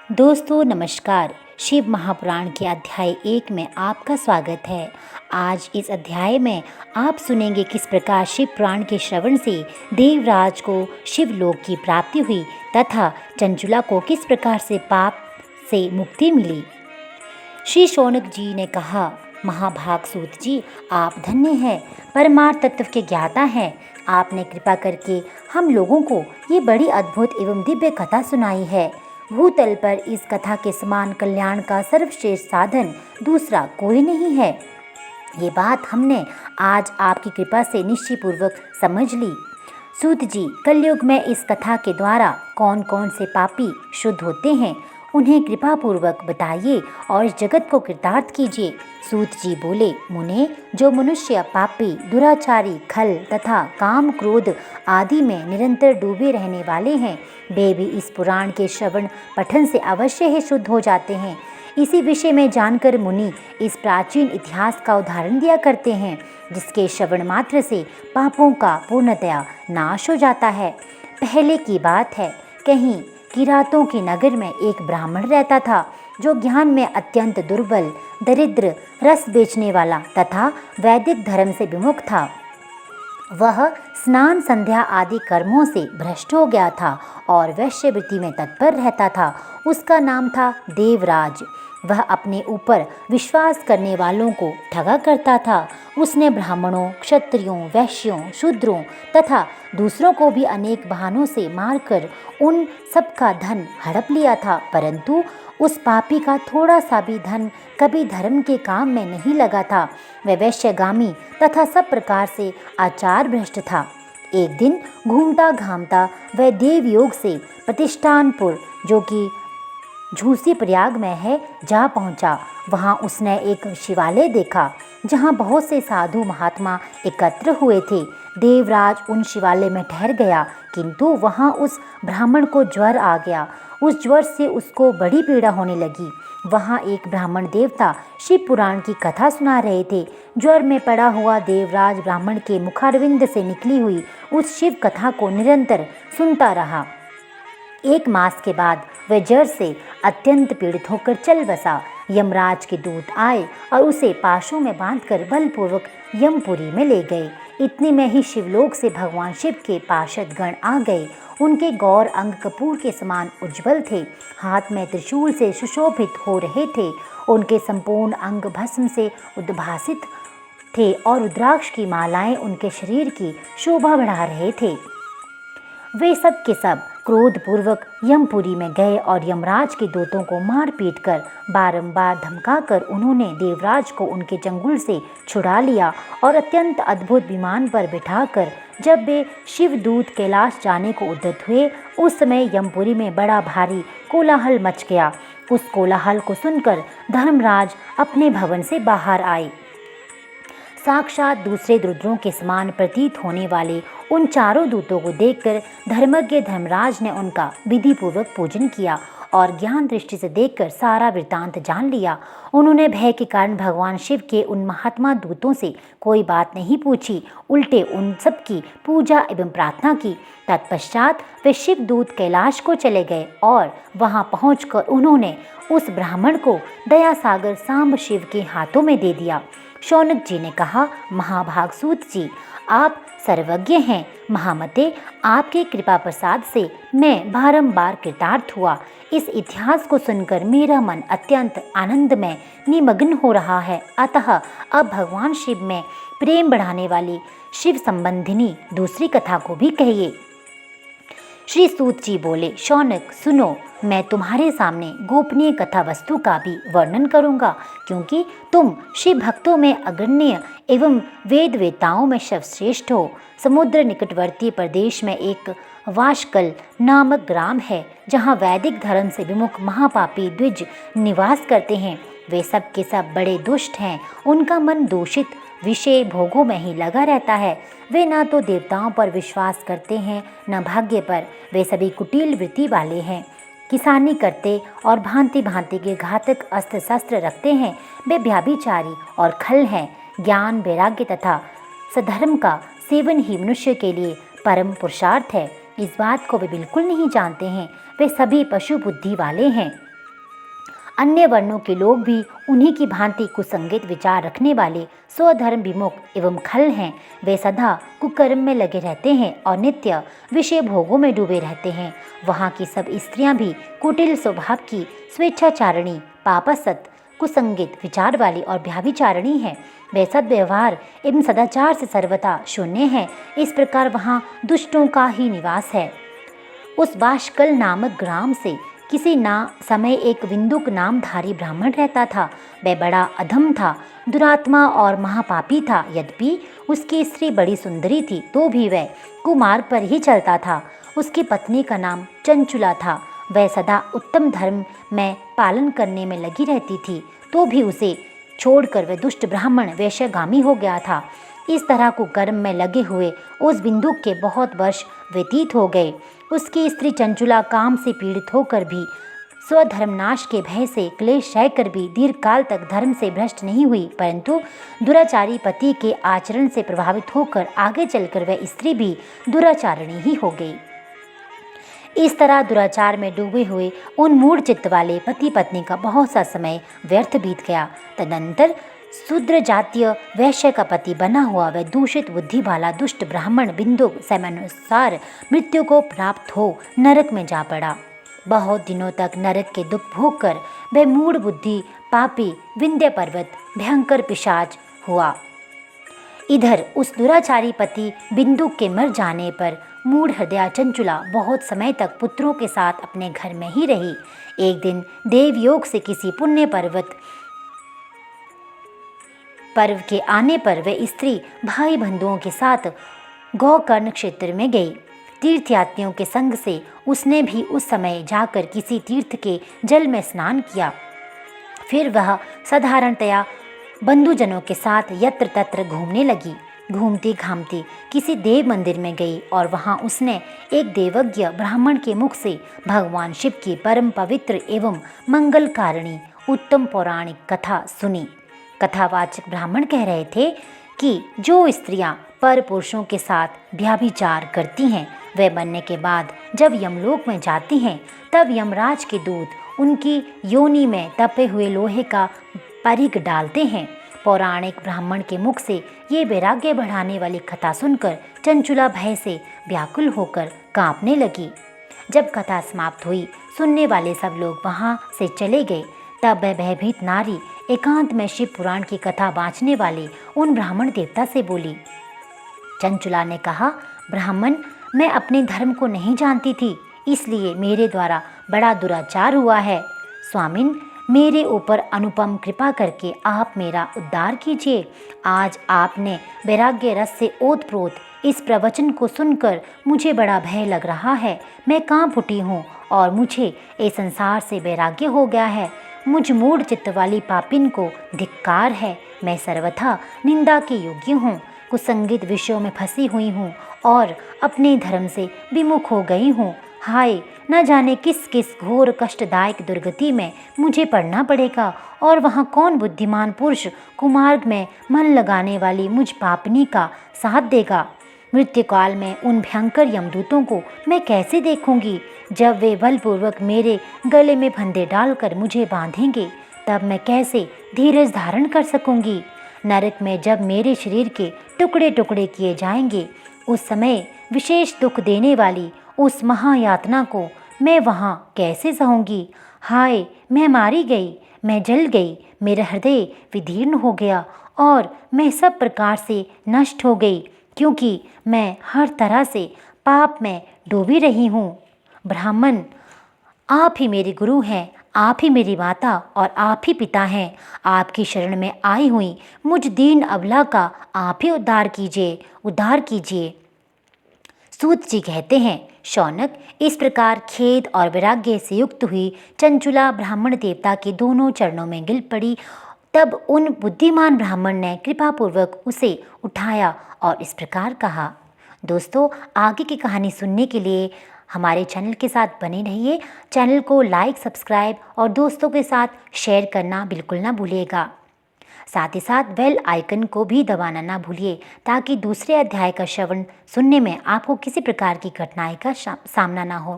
दोस्तों नमस्कार। शिव महापुराण के अध्याय 1 में आपका स्वागत है। आज इस अध्याय में आप सुनेंगे किस प्रकार शिव पुराण के श्रवण से देवराज को शिवलोक की प्राप्ति हुई तथा चंचुला को किस प्रकार से पाप से मुक्ति मिली। श्री शौनक जी ने कहा, महाभाग सूत जी, आप धन्य हैं, परमार्थ तत्व के ज्ञाता हैं। आपने कृपा करके हम लोगों को ये बड़ी अद्भुत एवं दिव्य कथा सुनाई है। भूतल पर इस कथा के समान कल्याण का सर्वश्रेष्ठ साधन दूसरा कोई नहीं है। ये बात हमने आज आपकी कृपा से निश्चयपूर्वक समझ ली। सूत जी, कलयुग में इस कथा के द्वारा कौन कौन से पापी शुद्ध होते हैं, उन्हें कृपा पूर्वक बताइए और इस जगत को कृतार्थ कीजिए। सूत जी बोले, मुने, जो मनुष्य पापी, दुराचारी, खल तथा काम क्रोध आदि में निरंतर डूबे रहने वाले हैं, वे भी इस पुराण के श्रवण पठन से अवश्य ही शुद्ध हो जाते हैं। इसी विषय में जानकर मुनि इस प्राचीन इतिहास का उदाहरण दिया करते हैं, जिसके श्रवण मात्र से पापों का पूर्णतया नाश हो जाता है। पहले की बात है, कहीं किरातों के नगर में एक ब्राह्मण रहता था, जो ज्ञान में अत्यंत दुर्बल, दरिद्र, रस बेचने वाला तथा वैदिक धर्म से विमुख था। वह स्नान संध्या आदि कर्मों से भ्रष्ट हो गया था और वैश्यवृत्ति में तत्पर रहता था। उसका नाम था देवराज। वह अपने ऊपर विश्वास करने वालों को ठगा करता था। उसने ब्राह्मणों, क्षत्रियों, वैश्यों, शूद्रों तथा दूसरों को भी अनेक बहानों से मारकर उन सबका धन हड़प लिया था, परंतु उस पापी का थोड़ा सा भी धन कभी धर्म के काम में नहीं लगा था। वह वैश्यगामी तथा सब प्रकार से आचार भ्रष्ट था। एक दिन घूमता घामता वह देवयोग से प्रतिष्ठानपुर, जो कि झूसी प्रयाग में है, जा पहुंचा। वहां उसने एक शिवालय देखा, जहां बहुत से साधु महात्मा एकत्र हुए थे। देवराज उन शिवालय में ठहर गया, किंतु वहां उस ब्राह्मण को ज्वर आ गया। उस ज्वर से उसको बड़ी पीड़ा होने लगी। वहां एक ब्राह्मण देवता शिव पुराण की कथा सुना रहे थे। ज्वर में पड़ा हुआ देवराज ब्राह्मण के मुखारविंद से निकली हुई उस शिव कथा को निरंतर सुनता रहा। 1 मास के बाद वह ज्वर से अत्यंत पीड़ित होकर चल बसा। यमराज के दूत आए और उसे पाशों में बांधकर बलपूर्वक यमपुरी में ले गए। इतने में ही शिवलोक से भगवान शिव के पार्षद गण आ गए। उनके गौर अंग कपूर के समान उज्जवल थे, हाथ में त्रिशूल से सुशोभित हो रहे थे। उनके संपूर्ण अंग भस्म से उद्भासित थे और रुद्राक्ष की मालाएं उनके शरीर की शोभा बढ़ा रहे थे। वे सब के सब क्रोधपूर्वक यमपुरी में गए और यमराज के दूतों को मार पीट कर बारंबार धमकाकर उन्होंने देवराज को उनके चंगुल से छुड़ा लिया और अत्यंत अद्भुत विमान पर बिठाकर जब वे शिवदूत कैलाश जाने को उद्यत हुए, उस समय यमपुरी में बड़ा भारी कोलाहल मच गया। उस कोलाहल को सुनकर धर्मराज अपने भवन से बाहर आए। साक्षात दूसरे रुद्रों के समान प्रतीत होने वाले उन चारों दूतों को देखकर धर्मज्ञ धर्मराज ने उनका विधिपूर्वक पूजन किया और ज्ञान दृष्टि से देखकर सारा वृत्तांत जान लिया। उन्होंने भय के कारण भगवान शिव के उन महात्मा दूतों से कोई बात नहीं पूछी, उल्टे उन सब की पूजा एवं प्रार्थना की। तत्पश्चात वे शिवदूत कैलाश को चले गए और वहां पहुंचकर उन्होंने उस ब्राह्मण को दया सागर सांब शिव के हाथों में दे दिया। शौनक जी ने कहा, महाभाग सूत जी, आप सर्वज्ञ हैं। महामते, आपके कृपा प्रसाद से मैं बारंबार कृतार्थ हुआ। इस इतिहास को सुनकर मेरा मन अत्यंत आनंद में निमग्न हो रहा है। अतः अब भगवान शिव में प्रेम बढ़ाने वाली शिव संबंधिनी दूसरी कथा को भी कहिए। श्री सूत जी बोले, शौनक सुनो, मैं तुम्हारे सामने गोपनीय कथा वस्तु का भी वर्णन करूंगा, क्योंकि तुम शिव भक्तों में अग्रण्य एवं वेद वेताओं में सर्वश्रेष्ठ हो। समुद्र निकटवर्ती प्रदेश में एक वाशकल नामक ग्राम है, जहाँ वैदिक धर्म से विमुख महापापी द्विज निवास करते हैं। वे सब के सब बड़े दुष्ट हैं। उनका मन दूषित विषय भोगों में ही लगा रहता है। वे ना तो देवताओं पर विश्वास करते हैं, न भाग्य पर। वे सभी कुटिल वृत्ति वाले हैं, किसानी करते और भांति भांति के घातक अस्त्र शस्त्र रखते हैं। वे व्यभिचारी और खल हैं। ज्ञान, वैराग्य तथा सधर्म का सेवन ही मनुष्य के लिए परम पुरुषार्थ है। इस बात को वे बिल्कुल नहीं जानते हैं। वे सभी पशु बुद्धि वाले हैं। अन्य वर्णों के लोग भी उन्हीं की भांति कुसंगित विचार रखने वाले, स्वधर्म विमुख एवं खल हैं। वे सदा कुकर्म में लगे रहते हैं और नित्य विषय भोगों में डूबे रहते हैं। वहाँ की सब स्त्रियां भी कुटिल स्वभाव की, स्वेच्छाचारिणी, पापसत, कुसंगित विचार वाली और व्यभिचारिणी हैं। वे सद्व्यवहार एवं सदाचार से सर्वथा शून्य हैं। इस प्रकार वहाँ दुष्टों का ही निवास है। उस बाष्कल नामक ग्राम से किसी समय एक विंदुक नामधारी ब्राह्मण रहता था। वह बड़ा अधम था, दुरात्मा और महापापी था। यद्यपि उसकी स्त्री बड़ी सुंदरी थी तो भी वह कुमार्ग पर ही चलता था। उसकी पत्नी का नाम चंचुला था। वह सदा उत्तम धर्म में पालन करने में लगी रहती थी, तो भी उसे छोड़कर वह दुष्ट ब्राह्मण वैश्यगामी हो गया था। इस तरह कुकर्म में लगे हुए उस बिंदु के बहुत वर्ष व्यतीत हो गए। उसकी स्त्री चंचुला काम से पीड़ित होकर भी, स्वधर्मनाश के भय से क्लेश सहकर भी दीर्घ काल तक धर्म से भ्रष्ट नहीं हुई, परंतु दुराचारी पति के आचरण से प्रभावित होकर आगे चलकर वह स्त्री भी दुराचारिणी ही हो गई। इस तरह दुराचार में डूबे हुए उन मूढ़ चित्त वाले पति पत्नी का बहुत सा समय व्यर्थ बीत गया। तदनंतर शूद्र जातीय वैश्य का पति बना हुआ वह दूषित बुद्धि वाला दुष्ट ब्राह्मण बिंदु समयानुसार मृत्यु को प्राप्त हो नरक में जा पड़ा। बहुत दिनों तक नरक के दुख भोग कर वह मूढ़ बुद्धि पापी विंध्य पर्वत भयंकर पिशाच हुआ। इधर उस दुराचारी पति बिंदु के मर जाने पर मूढ़ हृदया चंचुला बहुत समय तक पुत्रों के साथ अपने घर में ही रही। एक दिन देवयोग से किसी पुण्य पर्व के आने पर वह स्त्री भाई बंधुओं के साथ गोकर्ण क्षेत्र में गई। तीर्थयात्रियों के संग से उसने भी उस समय जाकर किसी तीर्थ के जल में स्नान किया। फिर वह साधारणतया बंधुजनों के साथ यत्र तत्र घूमने लगी। घूमती घामती किसी देव मंदिर में गई और वहां उसने एक देवज्ञ ब्राह्मण के मुख से भगवान शिव की परम पवित्र एवं मंगलकारिणी उत्तम पौराणिक कथा सुनी। कथावाचक ब्राह्मण कह रहे थे कि जो स्त्रियां पर पुरुषों के साथ व्यभिचार करती हैं, वे मरने के बाद जब यमलोक में जाती हैं, तब यमराज के दूत उनकी योनि में तपे हुए लोहे का परिघ डालते हैं। पौराणिक ब्राह्मण के मुख से ये वैराग्य बढ़ाने वाली कथा सुनकर चंचुला भय से व्याकुल होकर कांपने लगी। जब कथा समाप्त हुई, सुनने वाले सब लोग वहाँ से चले गए। तब वह भयभीत नारी एकांत में शिव पुराण की कथा बाँचने वाले उन ब्राह्मण देवता से बोली। चंचुला ने कहा, ब्राह्मण, मैं अपने धर्म को नहीं जानती थी, इसलिए मेरे द्वारा बड़ा दुराचार हुआ है। स्वामिन, मेरे ऊपर अनुपम कृपा करके आप मेरा उद्धार कीजिए। आज आपने वैराग्य रस से ओतप्रोत इस प्रवचन को सुनकर मुझे बड़ा भय लग रहा है। मैं कांप उठी हूँ और मुझे इस संसार से वैराग्य हो गया है। मुझ मूढ़ चित्त वाली पापिन को धिक्कार है। मैं सर्वथा निंदा के योग्य हूँ, कुसंगित विषयों में फंसी हुई हूँ और अपने धर्म से विमुख हो गई हूँ। हाय, न जाने किस किस घोर कष्टदायक दुर्गति में मुझे पड़ना पड़ेगा और वहाँ कौन बुद्धिमान पुरुष कुमार्ग में मन लगाने वाली मुझ पापनी का साथ देगा। मृत्यु काल में उन भयंकर यमदूतों को मैं कैसे देखूंगी। जब वे बलपूर्वक मेरे गले में फंदे डालकर मुझे बांधेंगे, तब मैं कैसे धीरज धारण कर सकूंगी। नरक में जब मेरे शरीर के टुकड़े टुकड़े किए जाएंगे, उस समय विशेष दुख देने वाली उस महायातना को मैं वहाँ कैसे सहूँगी। हाय, मैं मारी गई, मैं जल गई, मेरा हृदय विदीर्ण हो गया और मैं सब प्रकार से नष्ट हो गई, क्योंकि मैं हर तरह से पाप में डूबी रही हूँ। ब्राह्मण, आप ही मेरे गुरु हैं, आप ही मेरी माता और आप ही पिता हैं। आपकी शरण में आई हुई मुझ दीन अबला का आप ही उद्धार कीजिए, उद्धार कीजिए। सूत जी कहते हैं, शौनक, इस प्रकार खेद और वैराग्य से युक्त हुई चंचुला ब्राह्मण देवता के दोनों चरणों में गिर पड़ी। तब उन बुद्धिमान ब्राह्मण ने कृपापूर्वक उसे उठाया और इस प्रकार कहा। दोस्तों, आगे की कहानी सुनने के लिए हमारे चैनल के साथ बने रहिए। चैनल को लाइक, सब्सक्राइब और दोस्तों के साथ शेयर करना बिल्कुल ना भूलिएगा। साथ ही साथ बेल आइकन को भी दबाना ना भूलिए, ताकि दूसरे अध्याय का श्रवण सुनने में आपको किसी प्रकार की कठिनाई का सामना ना हो।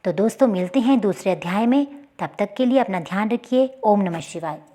तो दोस्तों, मिलते हैं दूसरे अध्याय में। तब तक के लिए अपना ध्यान रखिए। ओम नमः शिवाय।